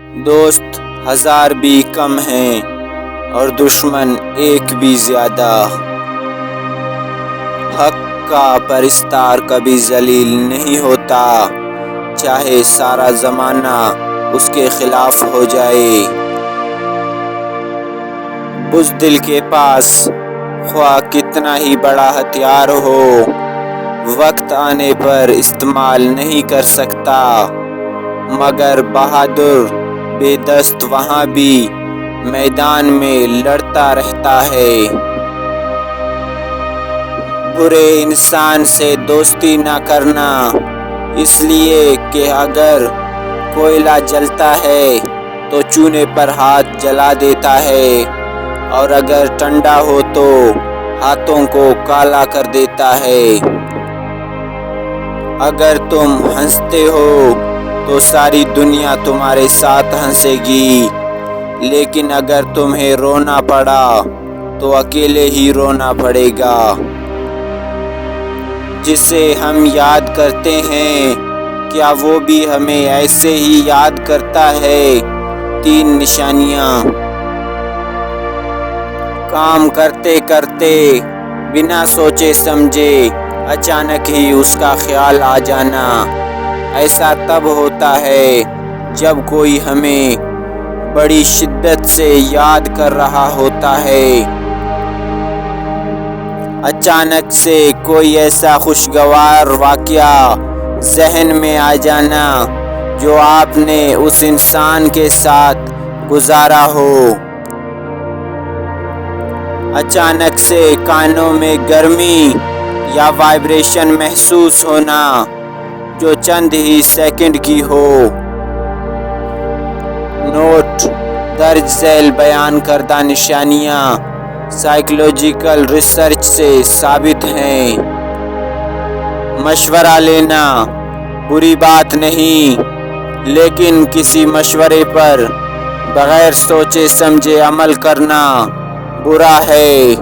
دوست ہزار بھی کم ہیں اور دشمن ایک بھی زیادہ۔ حق کا پرستار کبھی ذلیل نہیں ہوتا، چاہے سارا زمانہ اس کے خلاف ہو جائے۔ بزدل کے پاس خواہ کتنا ہی بڑا ہتھیار ہو، وقت آنے پر استعمال نہیں کر سکتا، مگر بہادر بے دست وہاں بھی میدان میں لڑتا رہتا ہے۔ برے انسان سے دوستی نہ کرنا، اس لیے کہ اگر کوئلہ جلتا ہے تو چونے پر ہاتھ جلا دیتا ہے، اور اگر ٹھنڈا ہو تو ہاتھوں کو کالا کر دیتا ہے۔ اگر تم ہنستے ہو تو ساری دنیا تمہارے ساتھ ہنسے گی، لیکن اگر تمہیں رونا پڑا تو اکیلے ہی رونا پڑے گا۔ جسے ہم یاد کرتے ہیں کیا وہ بھی ہمیں ایسے ہی یاد کرتا ہے؟ 3 نشانیاں۔ کام کرتے کرتے بنا سوچے سمجھے اچانک ہی اس کا خیال آ جانا، ایسا تب ہوتا ہے جب کوئی ہمیں بڑی شدت سے یاد کر رہا ہوتا ہے۔ اچانک سے کوئی ایسا خوشگوار واقعہ ذہن میں آ جانا جو آپ نے اس انسان کے ساتھ گزارا ہو۔ اچانک سے کانوں میں گرمی یا وائبریشن محسوس ہونا جو چند ہی سیکنڈ کی ہو۔ نوٹ: درج ذیل بیان کردہ نشانیاں سائیکولوجیکل ریسرچ سے ثابت ہیں۔ مشورہ لینا بری بات نہیں، لیکن کسی مشورے پر بغیر سوچے سمجھے عمل کرنا برا ہے۔